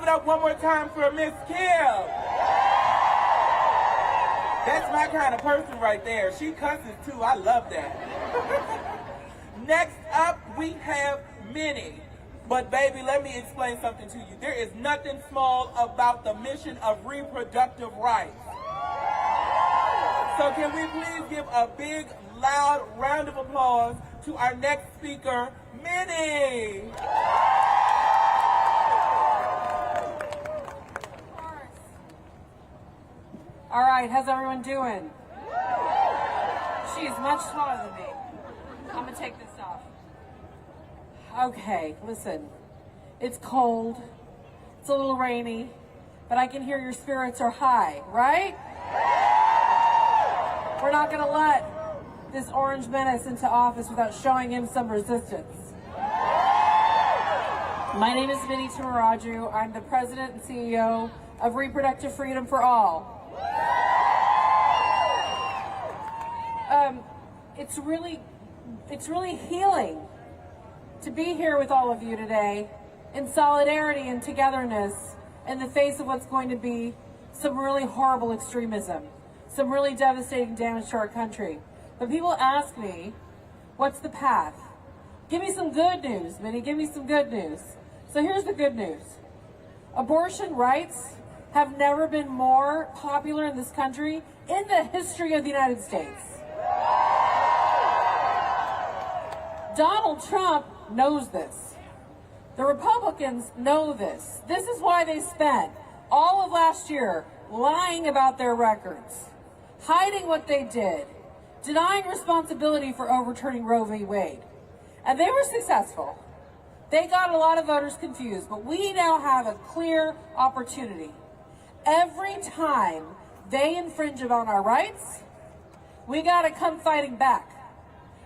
give it up one more time for Miss Kim. That's my kind of person right there. She cusses too. I love that. Next up, we have Minnie. But baby, let me explain something to you. There is nothing small about the mission of reproductive rights. So can we please give a big, loud round of applause to our next speaker, Minnie. All right, how's everyone doing? She's much taller than me. I'm gonna take this off. Okay, listen. It's cold. It's a little rainy, but I can hear your spirits are high, right? We're not gonna let this orange menace into office without showing him some resistance. My name is Minnie Taraju. I'm the president and CEO of Reproductive Freedom for All. It's really healing to be here with all of you today in solidarity and togetherness in the face of what's going to be some really horrible extremism, some really devastating damage to our country. But people ask me, what's the path? Give me some good news, Minnie, give me some good news. So here's the good news. Abortion rights have never been more popular in this country in the history of the United States. Donald Trump knows this. The Republicans know this. This is why they spent all of last year lying about their records, hiding what they did, denying responsibility for overturning Roe v. Wade. And they were successful. They got a lot of voters confused, but we now have a clear opportunity. Every time they infringe on our rights, we gotta come fighting back.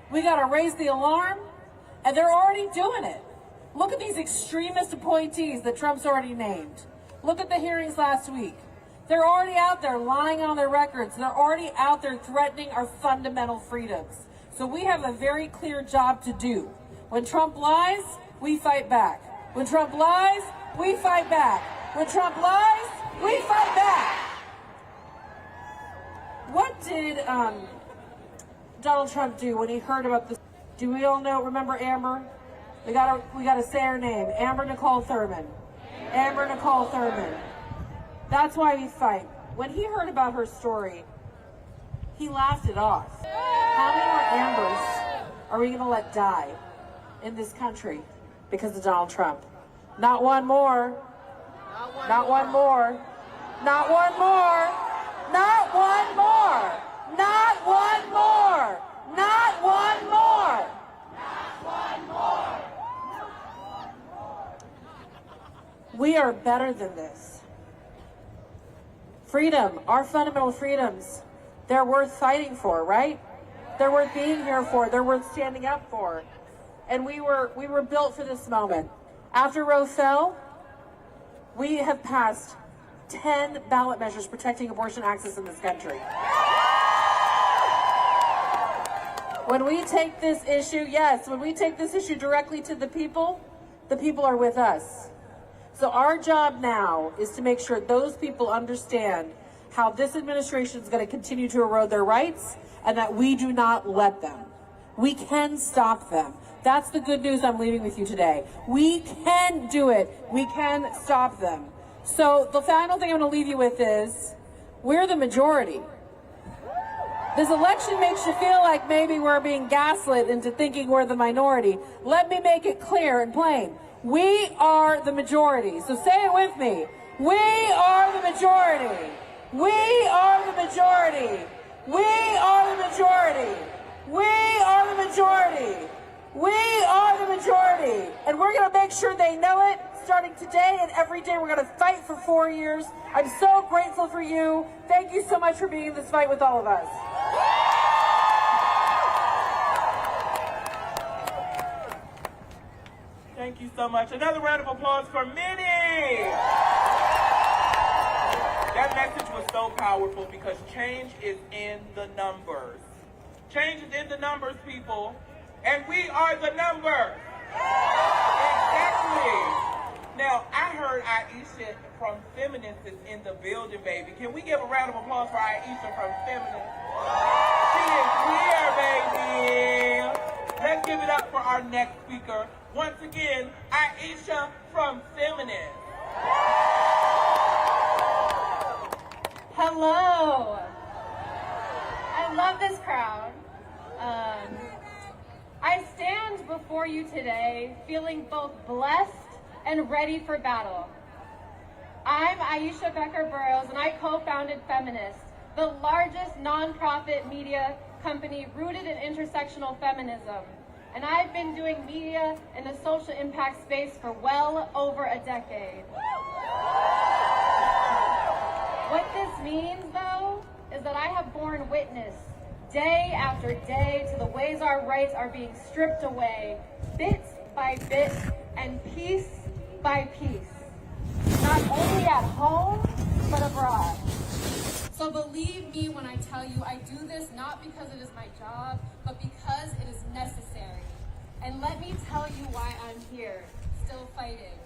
We gotta raise the alarm, and they're already doing it. Look at these extremist appointees that Trump's already named. Look at the hearings last week. They're already out there lying on their records. They're already out there threatening our fundamental freedoms. So we have a very clear job to do. When Trump lies, we fight back. When Trump lies, we fight back. When Trump lies, we fight back. What did Donald Trump do when he heard about this? Do we all know, remember Amber? We gotta say her name, Amber Nicole Thurman. Amber Nicole Thurman. That's why we fight. When he heard about her story, he laughed it off. How many more Ambers are we gonna let die in this country because of Donald Trump? Not one more. Not one more. Not one more. Not one more. Not one more. Not one more. Not one more. We are better than this. Freedom, our fundamental freedoms, they're worth fighting for, right? They're worth being here for. They're worth standing up for. And we were built for this moment. After Roe fell, we have passed 10 ballot measures protecting abortion access in this country. When we take this issue, yes, when we take this issue directly to the people are with us. So our job now is to make sure those people understand how this administration is going to continue to erode their rights and that we do not let them. We can stop them. That's the good news I'm leaving with you today. We can do it. We can stop them. So the final thing I'm going to leave you with is, we're the majority. This election makes you feel like maybe we're being gaslit into thinking we're the minority. Let me make it clear and plain. We are the majority. So say it with me. We are the majority. We are the majority. We are the majority. We are the majority. We are the majority. And we're going to make sure they know it starting today and every day. We're going to fight for 4 years. I'm so grateful for you. Thank you so much for being in this fight with all of us. Thank you so much. Another round of applause for Minnie. That message was so powerful because change is in the numbers. Change is in the numbers, people. And we are the numbers. Exactly. Now, I heard Aisha from Feminists is in the building, baby. Can we give a round of applause for Aisha from Feminists? She is here, baby. Let's give it up for our next speaker. Once again, Aisha from Feminists. Hello. I love this crowd. I stand before you today feeling both blessed and ready for battle. I'm Aisha Becker Burrows, and I co-founded Feminist, the largest nonprofit media company rooted in intersectional feminism. And I've been doing media in the social impact space for well over a decade. What this means, though, is that I have borne witness day after day to the ways our rights are being stripped away, bit by bit and piece by piece, not only at home, but abroad. So believe me when I tell you I do this not because it is my job, but because it is necessary. And let me tell you why I'm here, still fighting.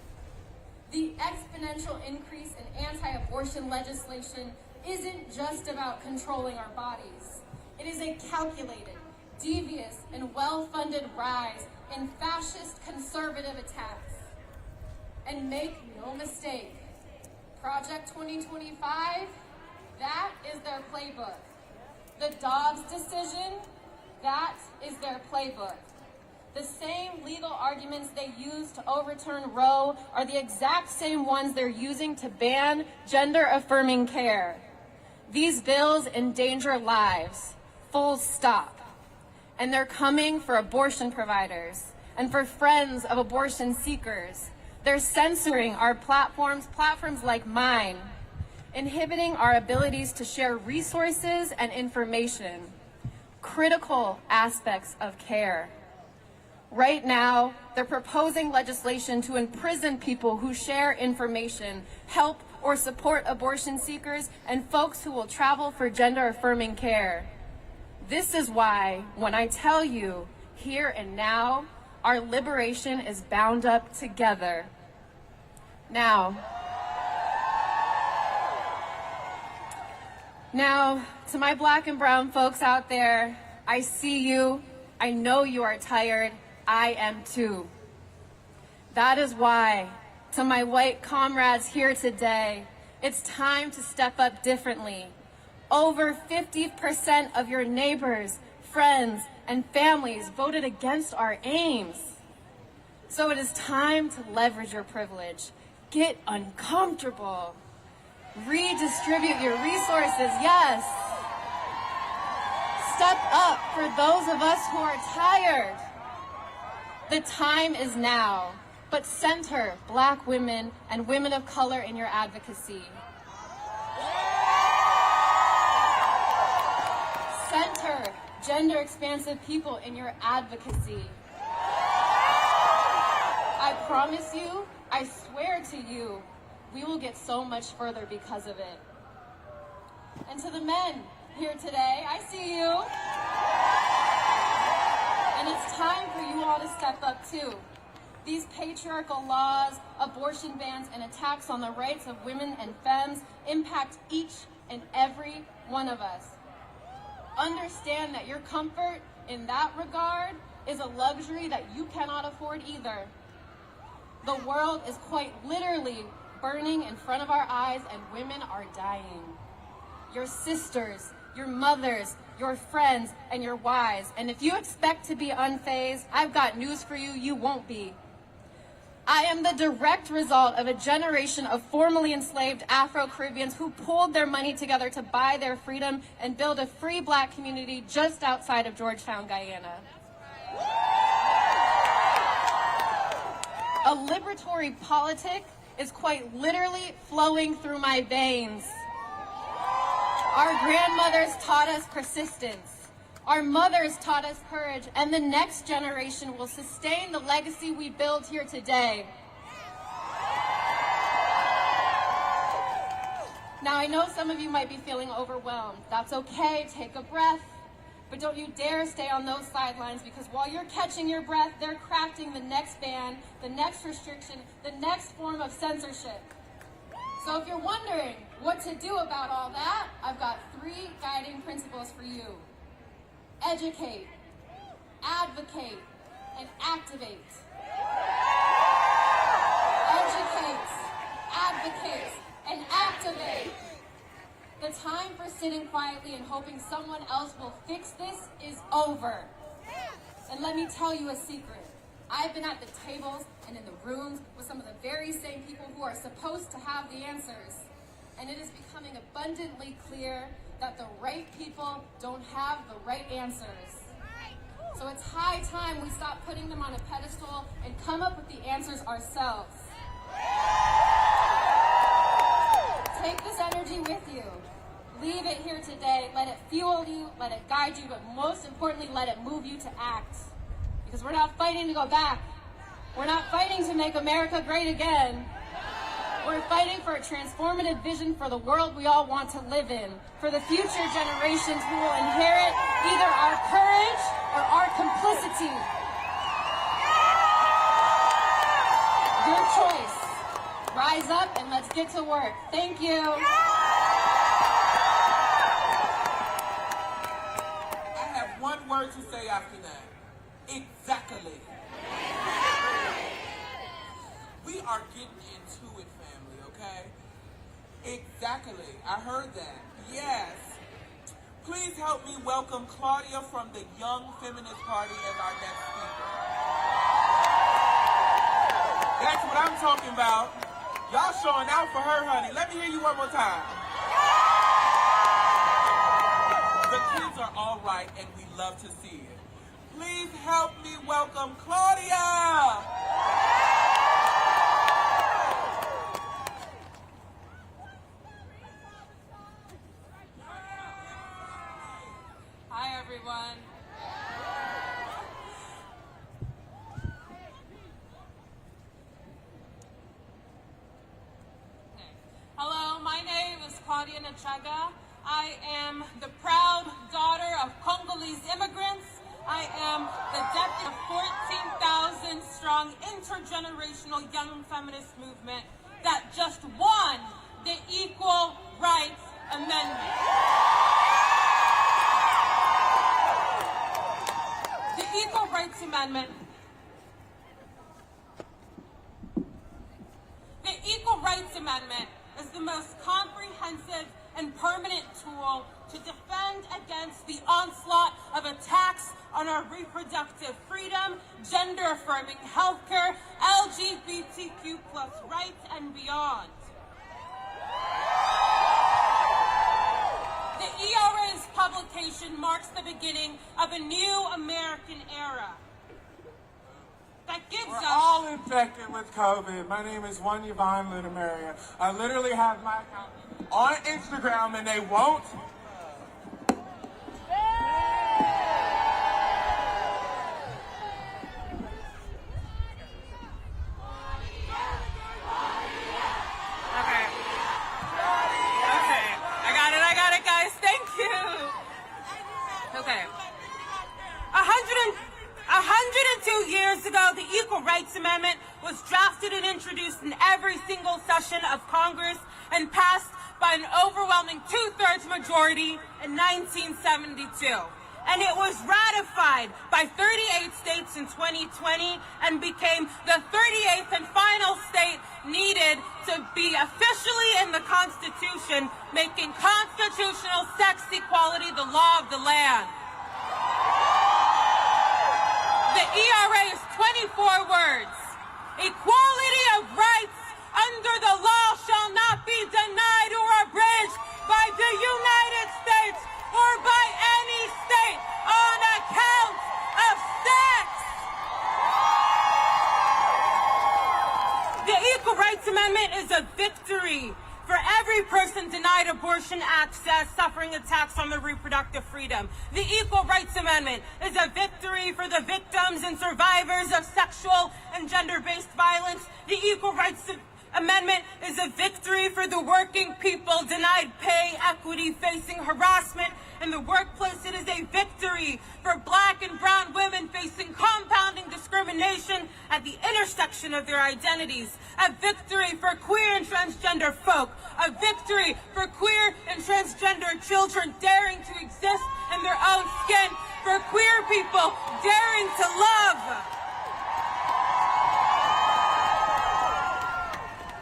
The exponential increase in anti-abortion legislation isn't just about controlling our bodies. It is a calculated, devious, and well-funded rise in fascist conservative attacks. And make no mistake, Project 2025, that is their playbook. The Dobbs decision, that is their playbook. The same legal arguments they used to overturn Roe are the exact same ones they're using to ban gender-affirming care. These bills endanger lives, full stop. And they're coming for abortion providers and for friends of abortion seekers. They're censoring our platforms like mine, inhibiting our abilities to share resources and information, critical aspects of care. Right now, they're proposing legislation to imprison people who share information, help or support abortion seekers, and folks who will travel for gender-affirming care. This is why, when I tell you, here and now, our liberation is bound up together. Now, to my Black and brown folks out there, I see you, I know you are tired, I am too. That is why, to my white comrades here today, it's time to step up differently. Over 50% of your neighbors, friends, and families voted against our aims. So it is time to leverage your privilege. Get uncomfortable. Redistribute your resources, yes. Step up for those of us who are tired. The time is now, but center Black women and women of color in your advocacy. Center gender-expansive people in your advocacy. I promise you, I swear to you, we will get so much further because of it. And to the men here today, I see you. And it's time for you all to step up too. These patriarchal laws, abortion bans, and attacks on the rights of women and femmes impact each and every one of us. Understand that your comfort in that regard is a luxury that you cannot afford either. The world is quite literally burning in front of our eyes, and women are dying. Your sisters, your mothers, your friends, and your wives. And if you expect to be unfazed, I've got news for you, you won't be. I am the direct result of a generation of formerly enslaved Afro-Caribbeans who pooled their money together to buy their freedom and build a free Black community just outside of Georgetown, Guyana. A liberatory politic is quite literally flowing through my veins. Our grandmothers taught us persistence. Our mothers taught us courage, and the next generation will sustain the legacy we build here today. Now, I know some of you might be feeling overwhelmed. That's okay, take a breath. But don't you dare stay on those sidelines, because while you're catching your breath, they're crafting the next ban, the next restriction, the next form of censorship. So if you're wondering what to do about all that, I've got 3 guiding principles for you. Educate, advocate, and activate. Educate, advocate, and activate. The time for sitting quietly and hoping someone else will fix this is over. And let me tell you a secret. I've been at the tables and in the rooms with some of the very same people who are supposed to have the answers. And it is becoming abundantly clear that the right people don't have the right answers. So it's high time we stop putting them on a pedestal and come up with the answers ourselves. Take this energy with you. Leave it here today. Let it fuel you, let it guide you, but most importantly, let it move you to act. Because we're not fighting to go back. We're not fighting to make America great again. We're fighting for a transformative vision for the world we all want to live in, for the future generations who will inherit either our courage or our complicity. Your choice. Rise up and let's get to work. Thank you. I have one word to say after that. Exactly. We are getting into it, family, okay? Exactly. I heard that. Yes. Please help me welcome Claudia from the Young Feminist Party as our next speaker. That's what I'm talking about. Y'all showing out for her, honey. Let me hear you one more time. The kids are all right, and we love to see it. Please help me welcome Claudia. Hi, everyone. Hello, my name is Claudia. I am the proud daughter of Congolese immigrants. I am the deputy of 14,000 strong intergenerational young feminist movement that just won the Equal Rights Amendment. The Equal Rights Amendment. The Equal Rights Amendment is the most comprehensive and permanent tool to defend against the onslaught of attacks on our reproductive freedom, gender-affirming healthcare, LGBTQ+ rights, and beyond. The ERA's publication marks the beginning of a new American era that gives We're us... all infected with COVID. My name is one Yvonne Lunamaria. I literally have my account on Instagram and they won't. I got it, guys. Thank you. Okay. 102 years ago, the Equal Rights Amendment was drafted and introduced in every single session of Congress and passed by an overwhelming 2/3 majority in 1972. And it was ratified by 38 states in 2020 and became the 38th and final state needed to be officially in the Constitution, making constitutional sex equality the law of the land. The ERA is 24 words. Equality of rights under the law shall not be denied or abridged by the United States or by any state on account of sex. The Equal Rights Amendment is a victory for every person denied abortion access suffering attacks on their reproductive freedom. The Equal Rights Amendment is a victory for the victims and survivors of sexual and gender-based violence. The Equal Rights Amendment is a victory for the working people denied pay equity facing harassment in the workplace. It is a victory for Black and brown women facing compounding discrimination at the intersection of their identities. A victory for queer and transgender folk. A victory for queer and transgender children daring to exist in their own skin. For queer people daring to love.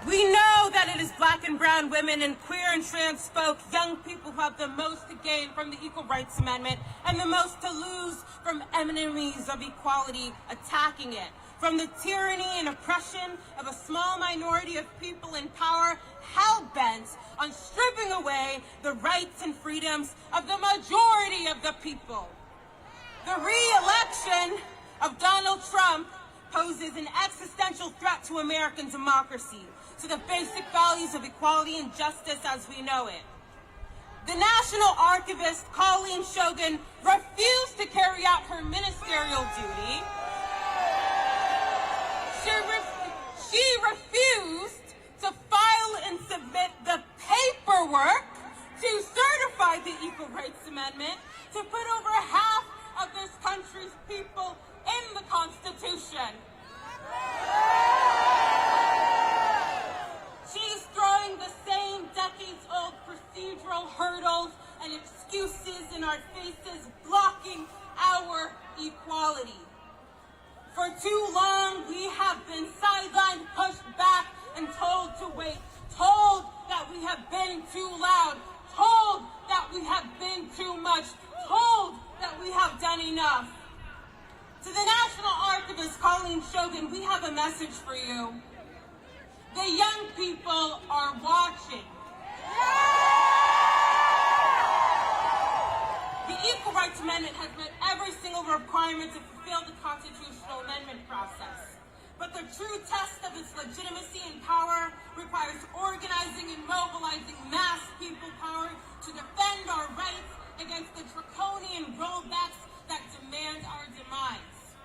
We know that it is Black and brown women and queer and trans folk, young people who have the most to gain from the Equal Rights Amendment and the most to lose from enemies of equality attacking it. From the tyranny and oppression of a small minority of people in power hell-bent on stripping away the rights and freedoms of the majority of the people. The re-election of Donald Trump poses an existential threat to American democracy, to the basic values of equality and justice as we know it. The National Archivist, Colleen Shogan, refused to carry out her ministerial duty. She refused to file and submit the paperwork to certify the Equal Rights Amendment, to put over half of this country's people in the Constitution. She's throwing the same decades-old procedural hurdles and excuses in our faces, blocking our equality. For too long, we have been sidelined, pushed back, and told to wait, told that we have been too loud, told that we have been too much, told that we have done enough. To the National Archivist, Colleen Shogan, we have a message for you. The young people are watching. The Equal Rights Amendment has met every single requirement to fulfill the constitutional amendment process. But the true test of its legitimacy and power requires organizing and mobilizing mass people power to defend our rights against the draconian rollbacks that demand our demise.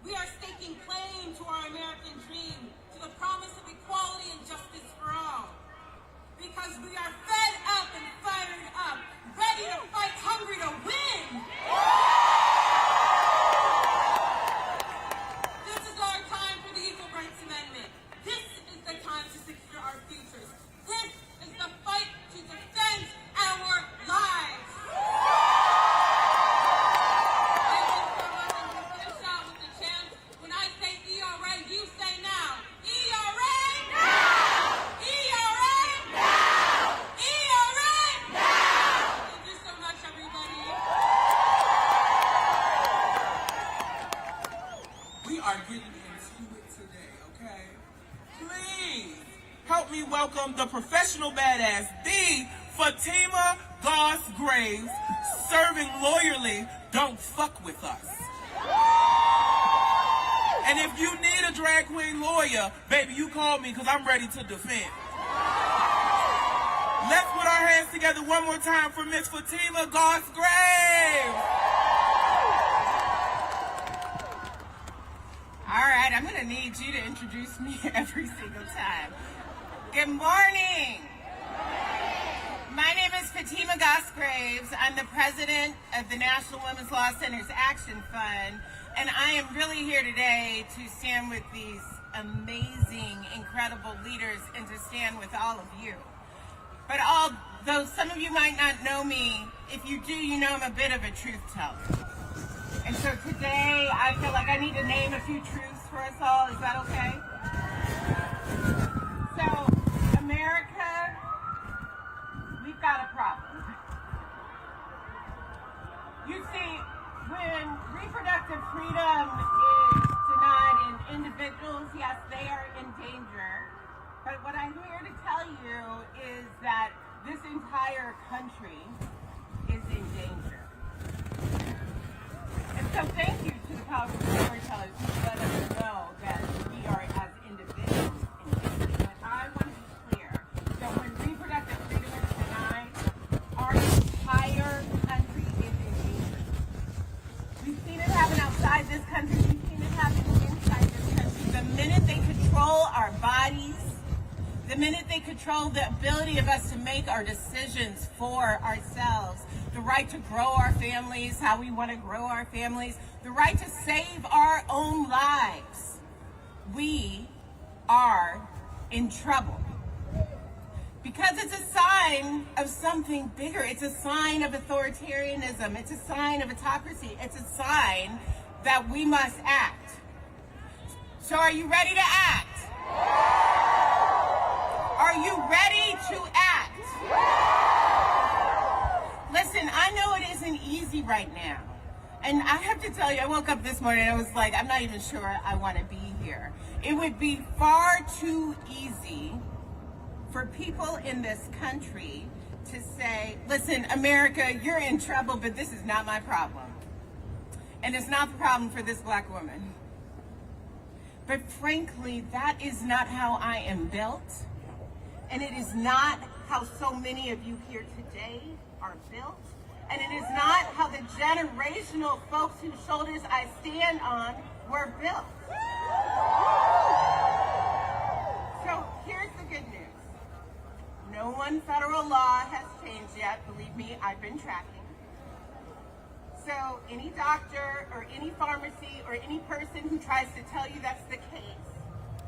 We are staking claim to our American dream, to the promise of equality and justice for all. Because we are fed up and fired up, ready to fight, hungry to win. This is our time for the Equal Rights Amendment. This is the time to secure our futures. This is the fight to defend our lives. Finish out with the chants. When I say ERA, you say now. ERA! Now! ERA! Now! ERA! Now! Thank you so much, everybody. We are getting into it today, okay? Please help me welcome the professional badass, the Fatima Graves, serving loyally. Don't fuck with us. And if you need a drag queen lawyer, baby, you call me because I'm ready to defend. Let's put our hands together one more time for Miss Fatima Graves. All right, I'm going to need you to introduce me every single time. Good morning. My name is Fatima Graves. I'm the president of the National Women's Law Center's Action Fund, and I am really here today to stand with these amazing, incredible leaders and to stand with all of you. But although some of you might not know me, if you do, you know I'm a bit of a truth teller. And so today, I feel like I need to name a few truths for us all. Is that okay? So, America, we've got a problem. You see, when reproductive freedom is denied in individuals, yes, they are in danger. But what I'm here to tell you is that this entire country is in danger. And so thank you to the powerful storytellers who let us know that we are as individuals in danger. But I want to be clear that when reproductive freedom is denied, our entire country is in danger. We've seen it happen outside this country. We've seen it happen inside this country. The minute they control our bodies, the minute they control the ability of us to make our decisions for ourselves, the right to grow our families how we want to grow our families, the right to save our own lives, we are in trouble. Because it's a sign of something bigger. It's a sign of authoritarianism. It's a sign of autocracy. It's a sign that we must act. So are you ready to act? Are you ready to act? Listen, I know it isn't easy right now. And I have to tell you, I woke up this morning and I was like, I'm not even sure I want to be here. It would be far too easy for people in this country to say, listen, America, you're in trouble, but this is not my problem. And it's not the problem for this black woman. But frankly, that is not how I am built. And it is not how so many of you here today are built. And it is not how the generational folks whose shoulders I stand on were built. So here's the good news. No one federal law has changed yet. Believe me, I've been tracking. So any doctor or any pharmacy or any person who tries to tell you that's the case,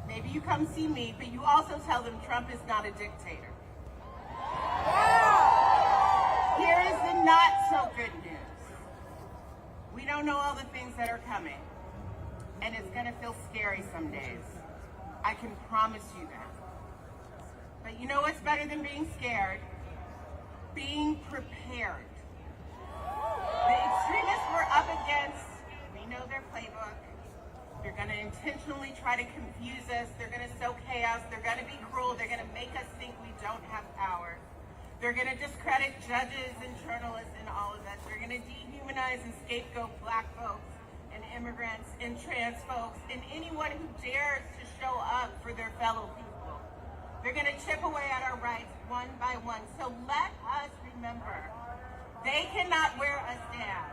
maybe you come see me, but you also tell them Trump is not a dictator. Here is the not so good news. We don't know all the things that are coming, and it's going to feel scary some days. I can promise you that. But you know what's better than being scared? Being prepared. The extremists we're up against, we know their playbook. They're going to intentionally try to confuse us. They're going to sow chaos. They're going to be cruel. They're going to make us think we don't have power. They're going to discredit judges and journalists and all of us. They're going to dehumanize and scapegoat black folks and immigrants and trans folks and anyone who dares to show up for their fellow people. They're going to chip away at our rights one by one. So let us remember, they cannot wear us down.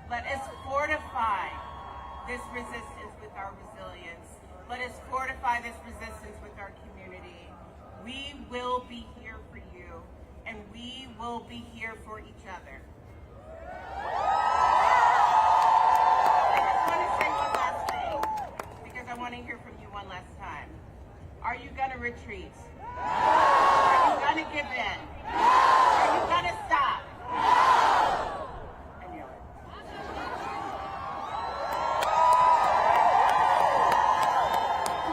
Let us fortify this resistance with our resilience. Let us fortify this resistance with our community. We will be here for you, and we will be here for each other. I just want to say one last thing, because I want to hear from you one last time. Are you going to retreat? Are you going to give in? Are you going to stop? I knew it.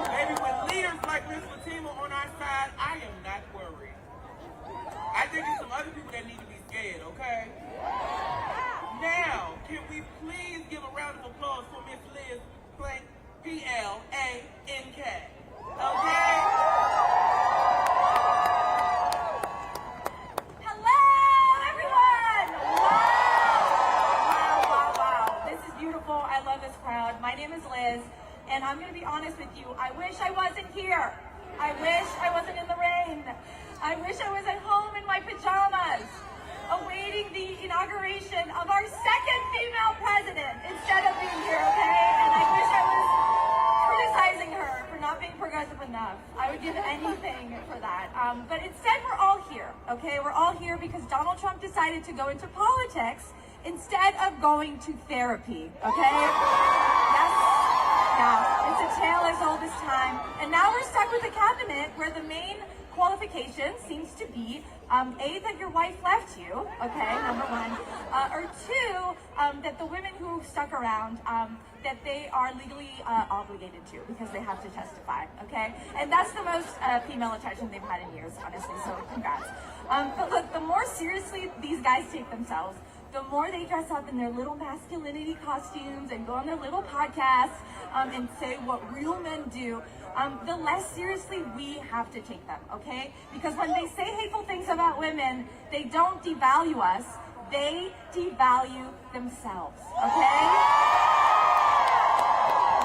Baby, with leaders like Miss Fatima on our side, I am not worried. I think there's some other people that need to be scared, okay? Now, can we please give a round of applause for Miss Liz Plank, P-L-A-N-K, okay? Hello, everyone! Wow. This is beautiful. I love this crowd. My name is Liz, and I'm going to be honest with you. I wish I wasn't here. I wish I wasn't in the rain. I wish I was at home in my pajamas, awaiting the inauguration of our second female president instead of being here, okay? And I wish I was criticizing her for not being progressive enough. I would give anything for that. But instead, we're all here, okay? We're all here because Donald Trump decided to go into politics instead of going to therapy, okay? Yes. Yeah, it's a tale as old as time. And now we're stuck with a cabinet where the main qualification seems to be A, that your wife left you, okay, number one, or two, that the women who stuck around, that they are legally obligated to because they have to testify, okay? And that's the most female attention they've had in years, honestly, so congrats. But look, the more seriously these guys take themselves, the more they dress up in their little masculinity costumes and go on their little podcasts and say what real men do, the less seriously we have to take them, okay? Because when they say hateful things about women, they don't devalue us, they devalue themselves, okay?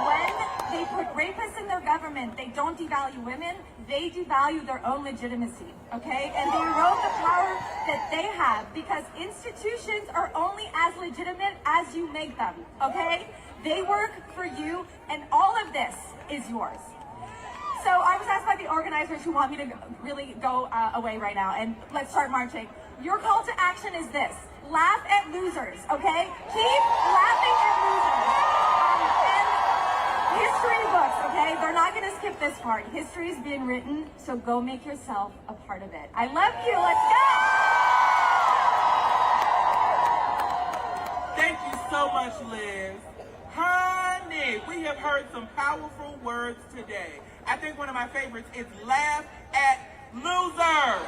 When they put rapists in their government, they don't devalue women, they devalue their own legitimacy, okay? And they erode the power that they have because institutions are only as legitimate as you make them, okay? They work for you and all of this is yours. So I was asked by the organizers who want me to really go away right now, and let's start marching. Your call to action is this: laugh at losers, okay? Keep laughing at losers. And history books, okay? They're not going to skip this part. History is being written, so go make yourself a part of it. I love you. Let's go. Thank you so much, Liz. Honey, we have heard some powerful words today. I think one of my favorites is laugh at losers.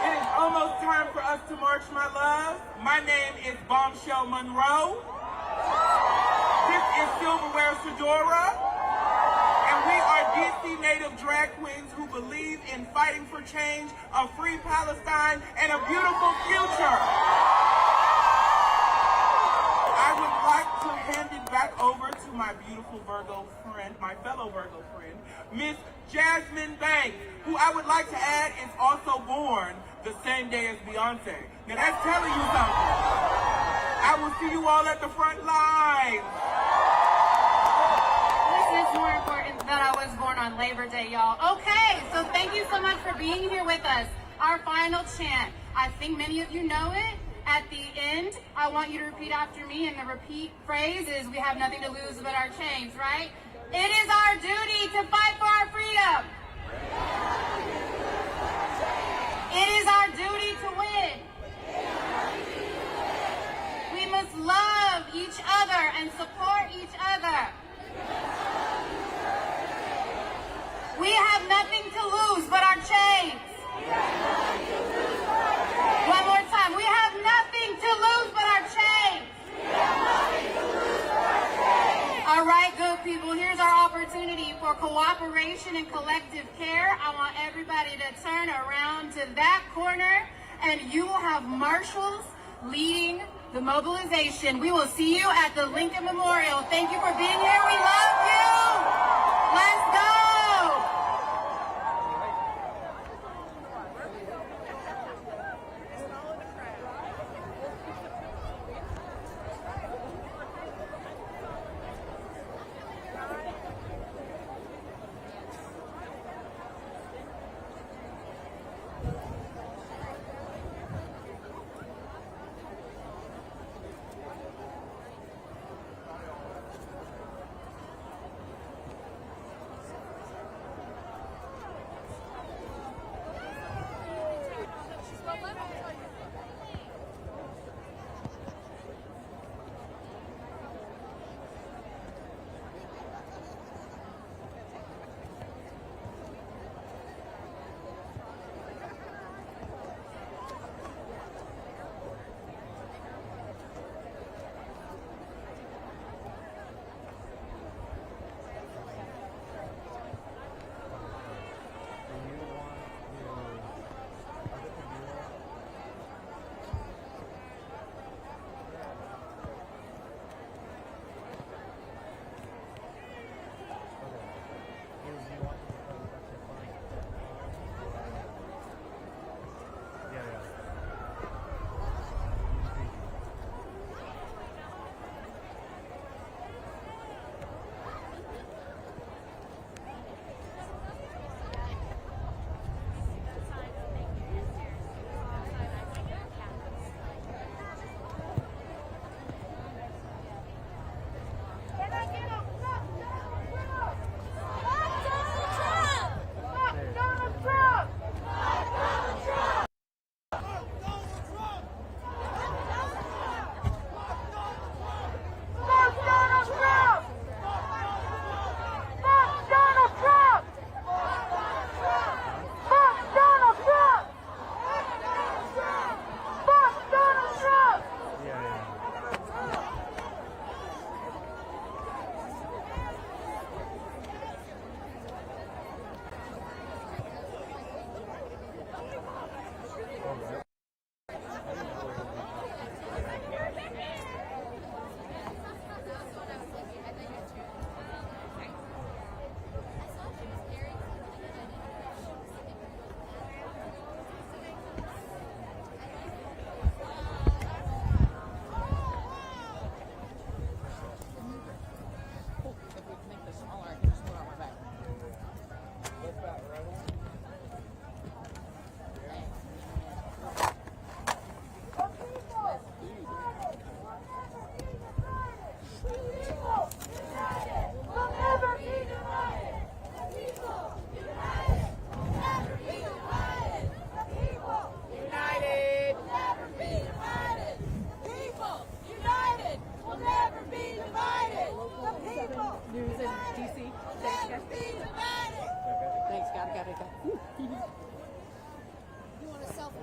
It is almost time for us to march, my love. My name is Bombshell Monroe. This is Silverware Fedora. And we are DC native drag queens who believe in fighting for change, a free Palestine, and a beautiful future. I would like to hand it back over to my beautiful Virgo friend, my fellow Virgo friend, Miss Jasmine Banks, who I would like to add is also born the same day as Beyonce. Now that's telling you something. I will see you all at the front lines. This is more important that I was born on Labor Day, y'all. Okay, so thank you so much for being here with us. Our final chant. I think many of you know it. At the end, I want you to repeat after me, and the repeat phrase is, we have nothing to lose but our chains, right? It is our duty to fight for our freedom. It is our duty to win. We must love each other and support each other. We have nothing to lose but our chains. One more time. We have nothing to lose but our chains. All right, good people. Here's our opportunity for cooperation and collective care. I want everybody to turn around to that corner, and you will have marshals leading the mobilization. We will see you at the Lincoln Memorial. Thank you for being here. We love you. Let's go. got it. You want a selfie?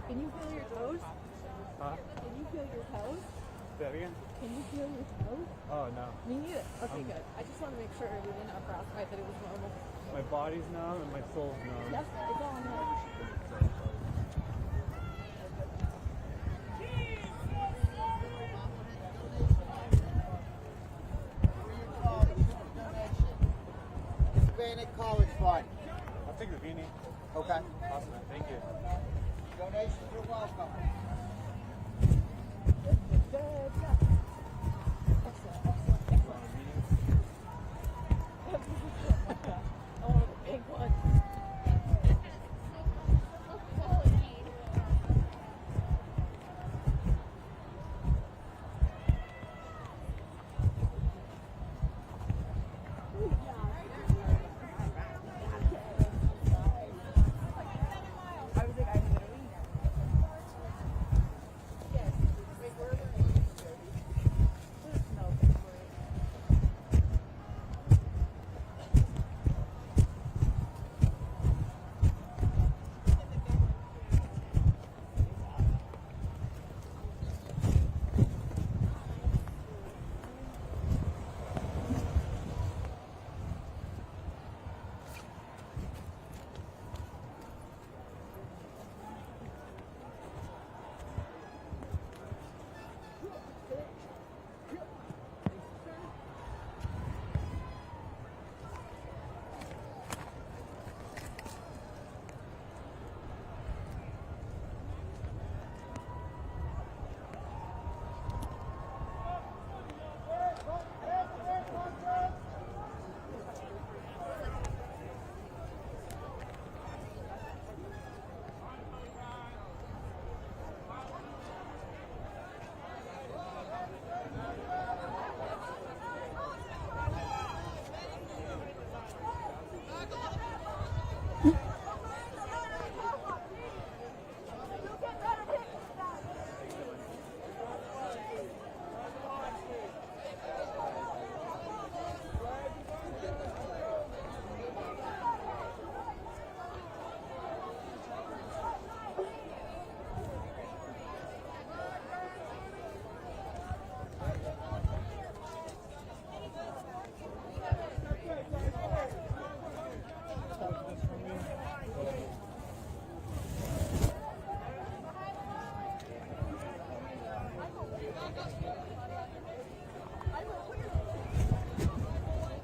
Can you feel your toes? Huh? Can you feel your toes? Say that again? Can you feel your toes? Oh, no. Me neither. Okay, good. I just want to make sure we didn't approximate that it was normal. My body's numb and my soul's numb. Yes, it's all normal. Hispanic College Fund. I'll take the beanie. Okay. Awesome. Thank you. Donations are welcome. I want a big one.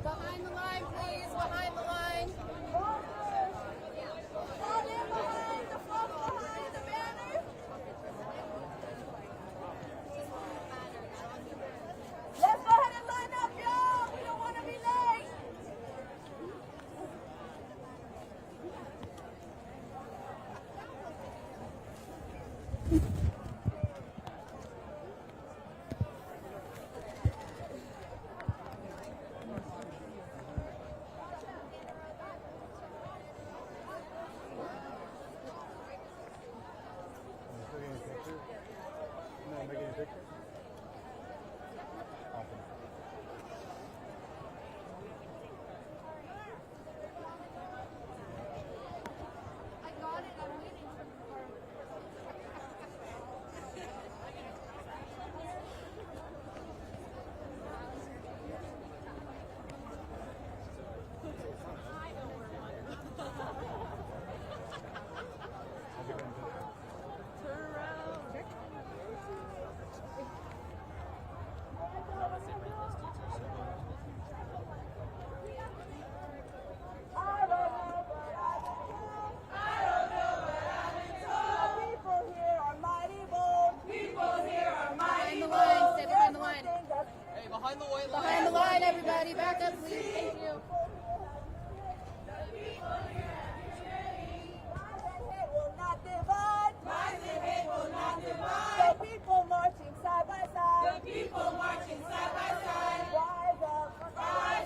Behind the line, please. Behind the line. Let's go ahead and line up, y'all. We don't want to be late. No, making a picture? Awesome. I got it. I'm waiting for Behind the line, everybody. Back up, please. Thank you. The people marching side by side. People marching side by side. Rise up. Rise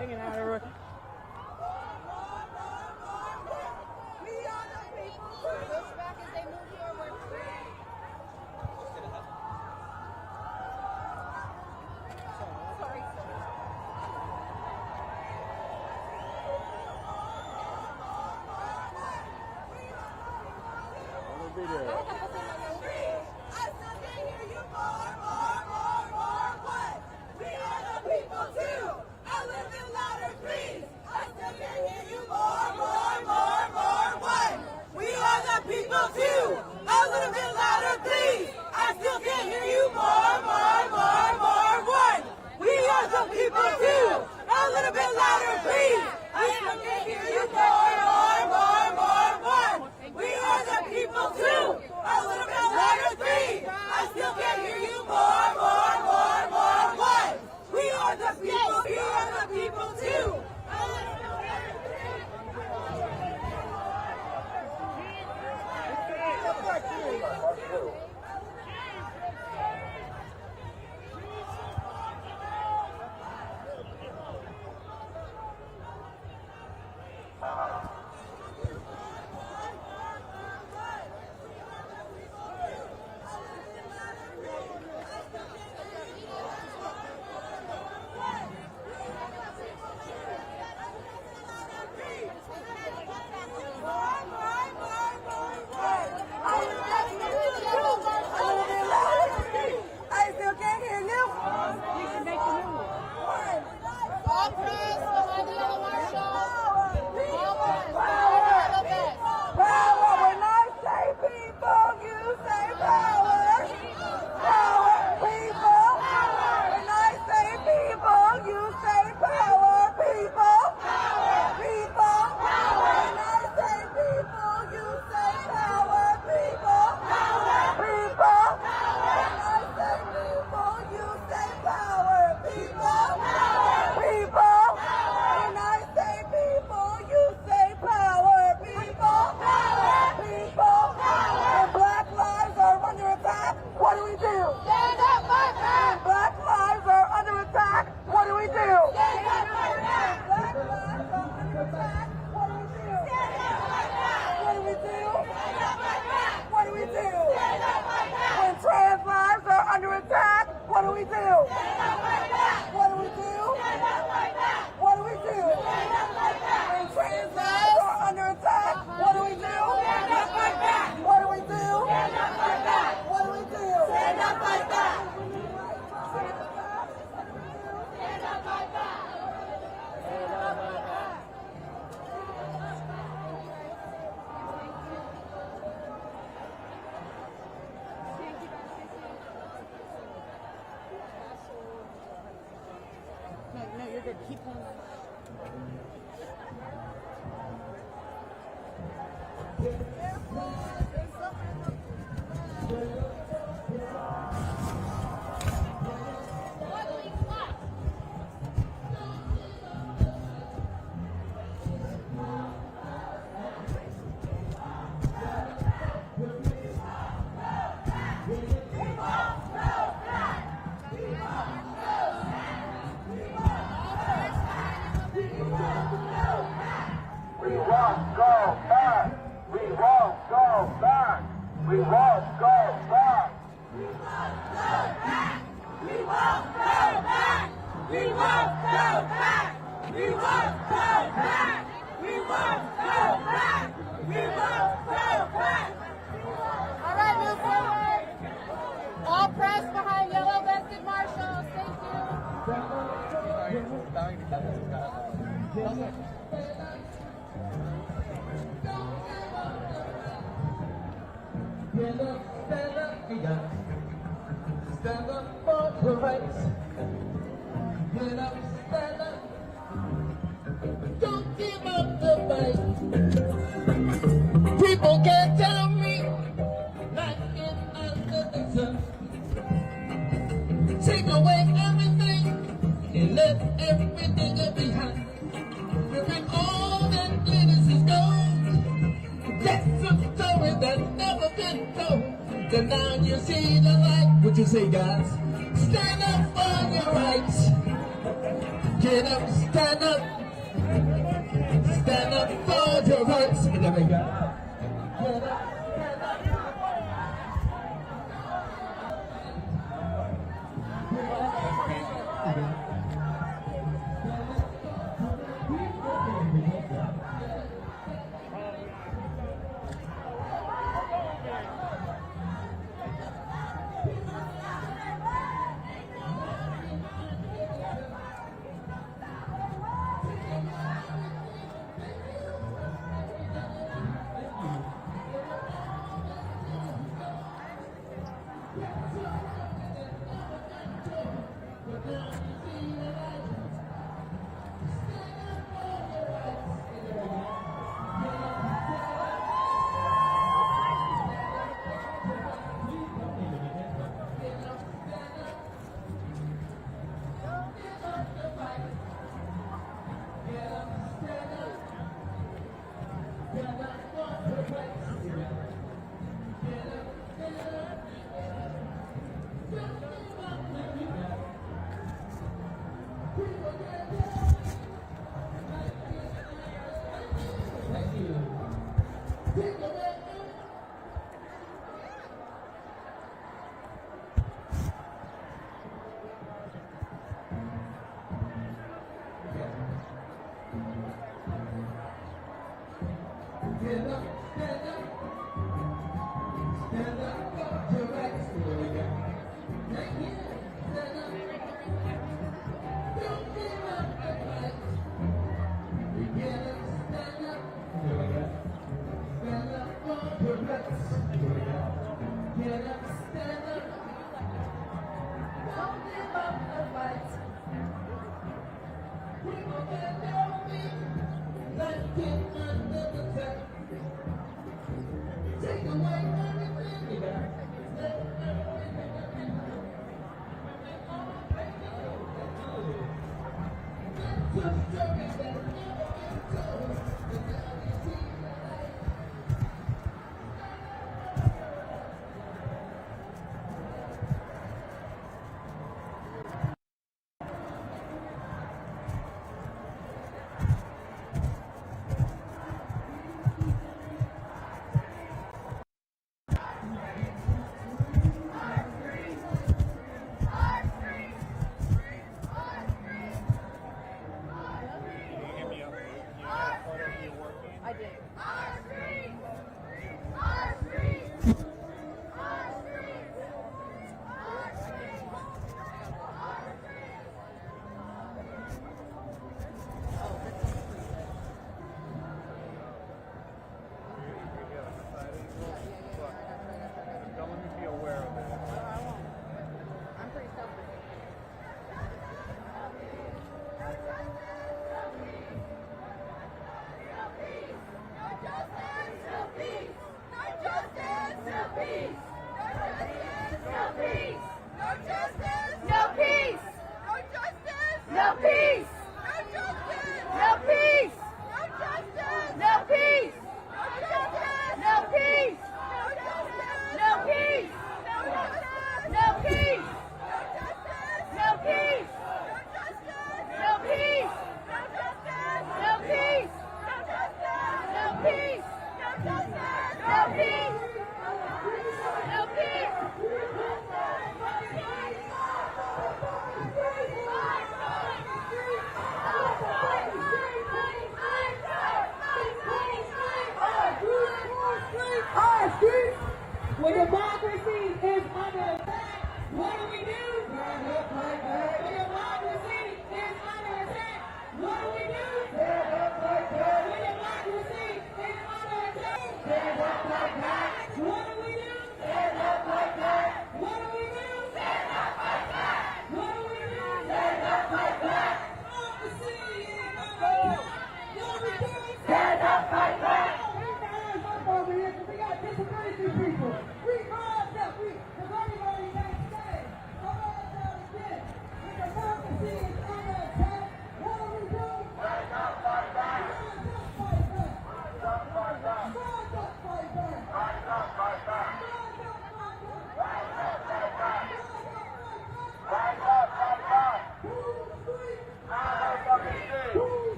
hanging out everywhere. Push back as they move forward. Stand up for the rights. Get up, stand up. Don't give up the fight. People can't tell me life is under the sun. Take away everything and let everything go behind. When all that glitters is gold, that's a story that's never been told. Then now you see the light. What you say, guys? Stand up for your rights. Get up, stand up. Wake up. Get up.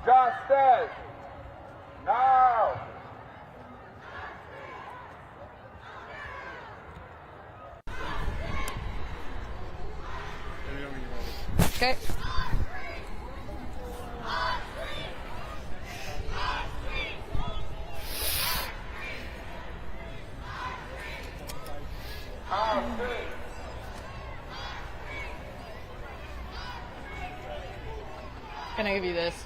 Justice! Now! Okay. Can I give you this?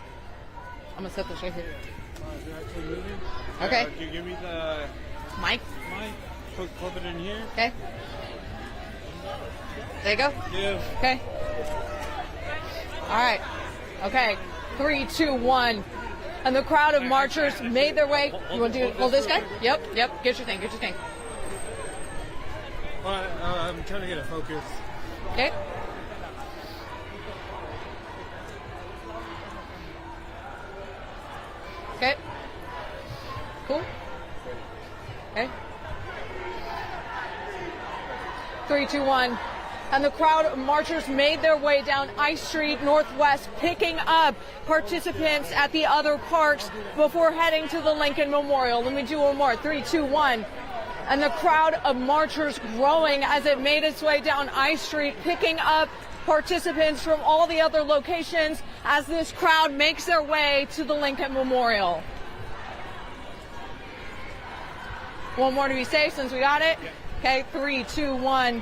I'm gonna set this right here. Is it actually moving? Okay. Can you give me the mic? Clip it in here. Okay. There you go. Yeah. Okay. All right. Okay. 3, 2, 1. And the crowd of marchers made their way. You want to hold this guy? Yep. Get your thing. I'm trying to get a focus. Okay. Okay. Cool. Okay. 3, 2, 1. And the crowd of marchers made their way down Ice Street Northwest, picking up participants at the other parks before heading to the Lincoln Memorial. Let me do one more. 3, 2, 1. And the crowd of marchers growing as it made its way down Ice Street, picking up participants from all the other locations as this crowd makes their way to the Lincoln Memorial. One more to be safe since we got it. Okay, 3, 2, 1.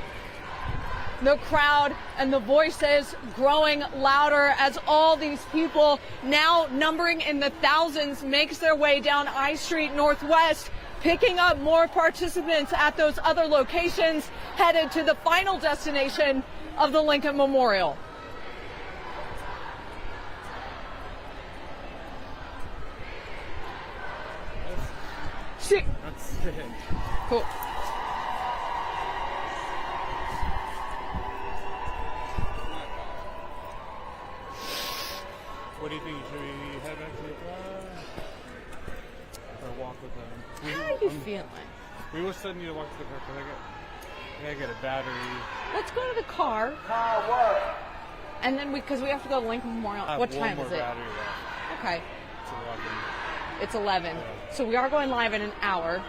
The crowd and the voices growing louder as all these people, now numbering in the thousands, makes their way down I Street Northwest, picking up more participants at those other locations, headed to the final destination of the Lincoln Memorial. That's it. Cool. What do you think? Should we head back to the car or walk with them? How are you feeling? We were still need to walk to the car because I gotta get a battery. Let's go to the car. And then because we have to go to Lincoln Memorial. What time is it? Battery left. Okay. It's 11. It's 11. So we are going live in an hour.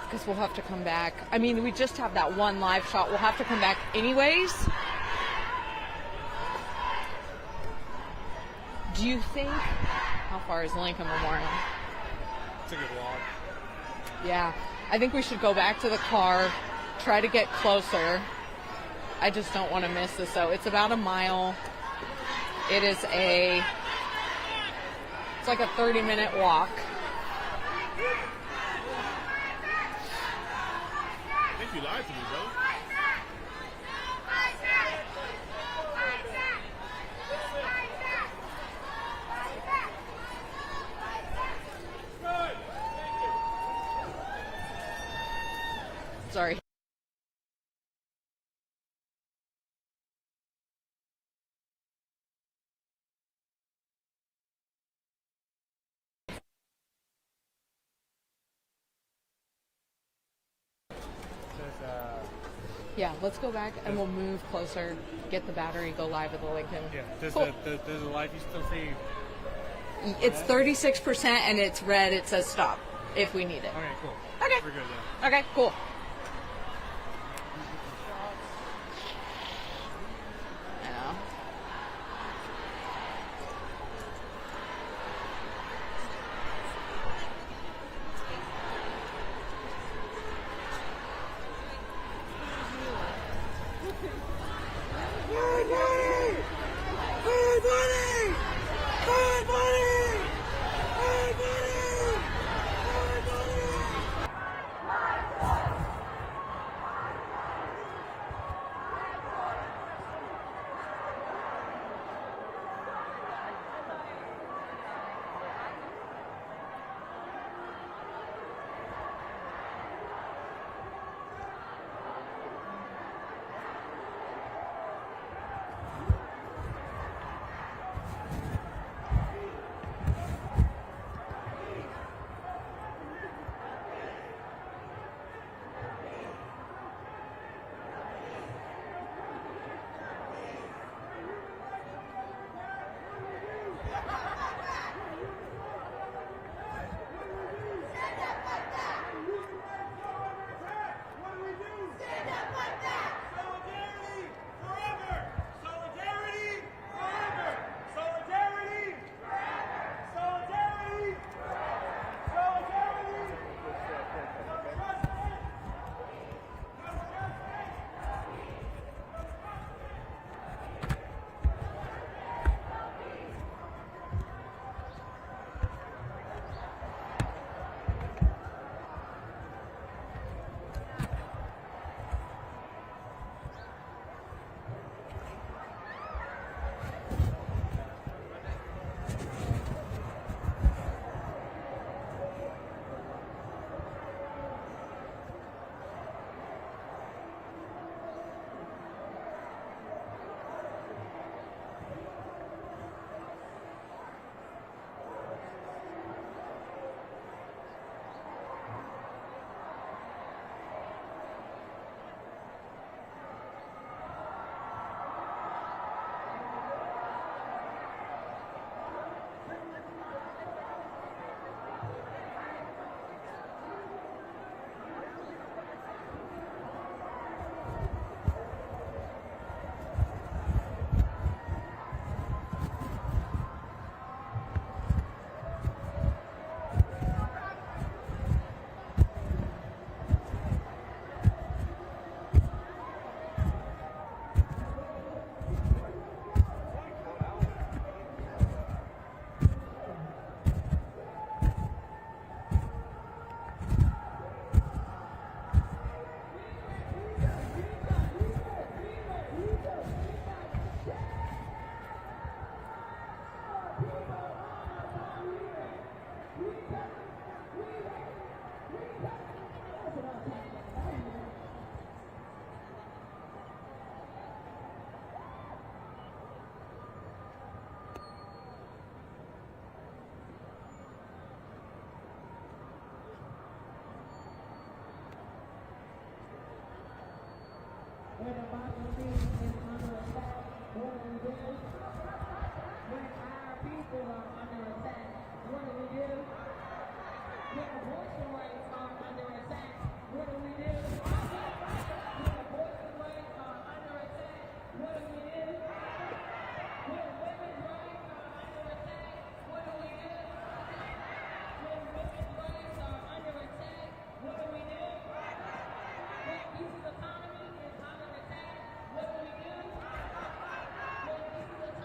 Because we'll have to come back. I mean, we just have that one live shot. We'll have to come back anyways. Do you think, how far is Lincoln Memorial? It's a good walk. Yeah. I think we should go back to the car, try to get closer. I just don't want to miss this, though. It's about a mile. It is it's like a 30-minute walk. I think you lied to me, bro. Yeah, let's go back and we'll move closer, get the battery, go live at the Lincoln. Yeah. Does Cool. the live you still see? It's 36% and it's red. It says stop if we need it. Okay, cool. Okay. We're good then. Okay, cool. I know. When democracy is under attack, what do we do? When our people are under attack, what do we do? When abortion rights are under attack, what do we do? When abortion rights are under attack, what do we do? When women's rights are under attack, what do we do? When women's rights are under attack, what do we do? When people's economy is under attack, what do we do? When people's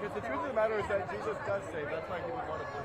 Because the truth of the matter is that Jesus does save. That's why people want to.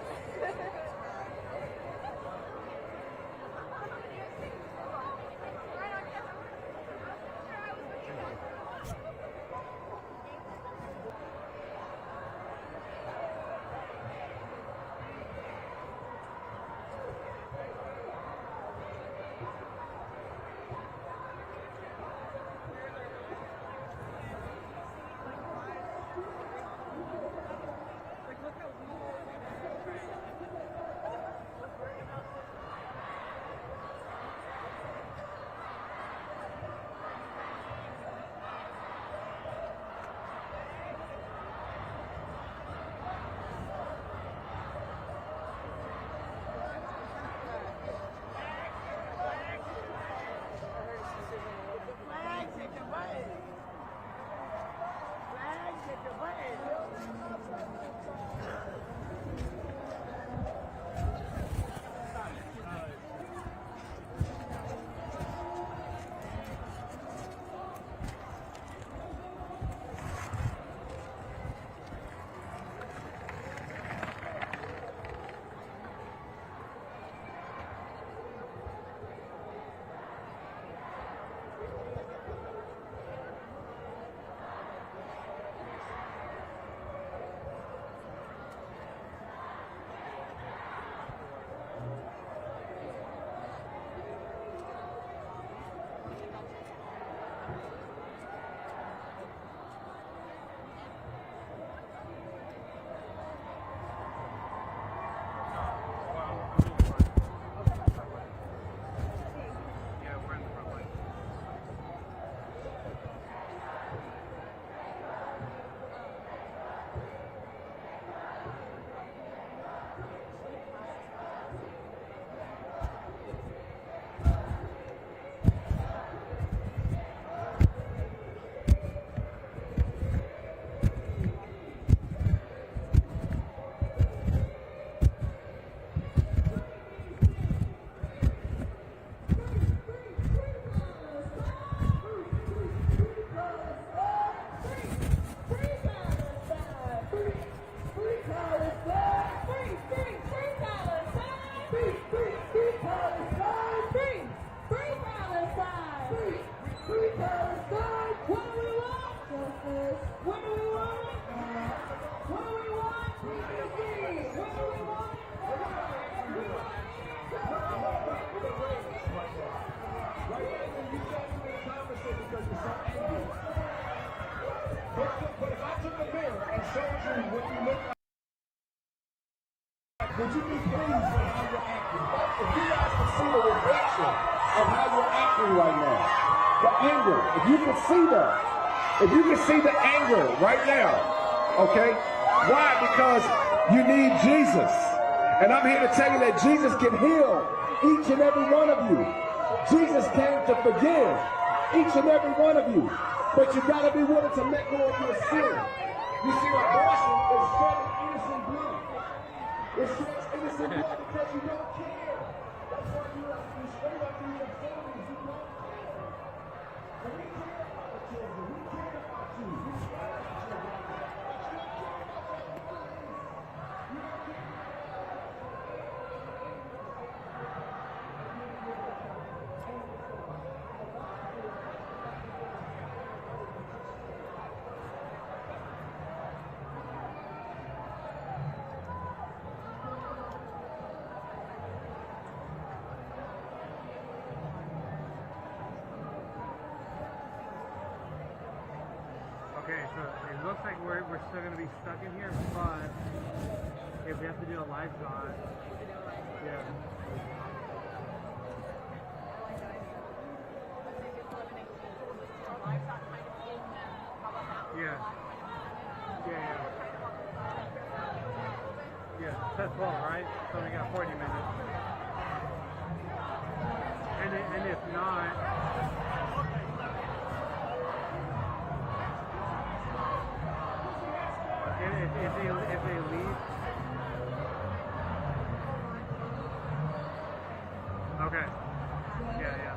Would you be pleased with how you're acting? If you guys can see the reflection of how you're acting right now, the anger, if you can see that, if you can see the anger right now, okay? Why? Because you need Jesus. And I'm here to tell you that Jesus can heal each and every one of you. Jesus came to forgive each and every one of you. But you gotta be willing to let go of your sin. You see, abortion is shedding innocent blood. It sheds innocent blood because you don't care. That's why you straight up in your families, you don't care. And we care about the children. We care about you. We care about your life. But you don't care about your families. You don't care. Okay, so it looks like we're still going to be stuck in here, but if we have to do a live shot, yeah. Yeah. Yeah. Yeah, that's 12, right? So we got 40 minutes. And if not, if they leave. Okay. Yeah.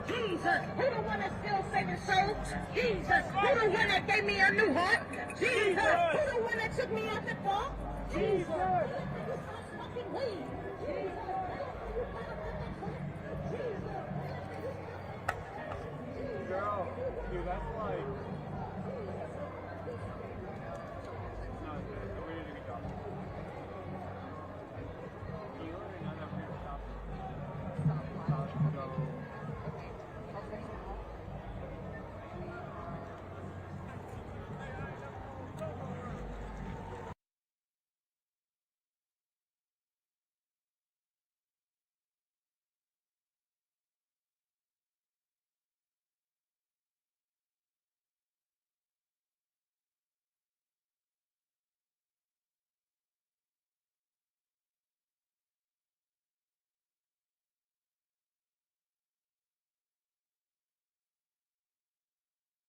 Jesus, who the one that's still saving souls? Jesus, who the one that gave me a new heart? Jesus, who the one that took me out the dark? Jesus.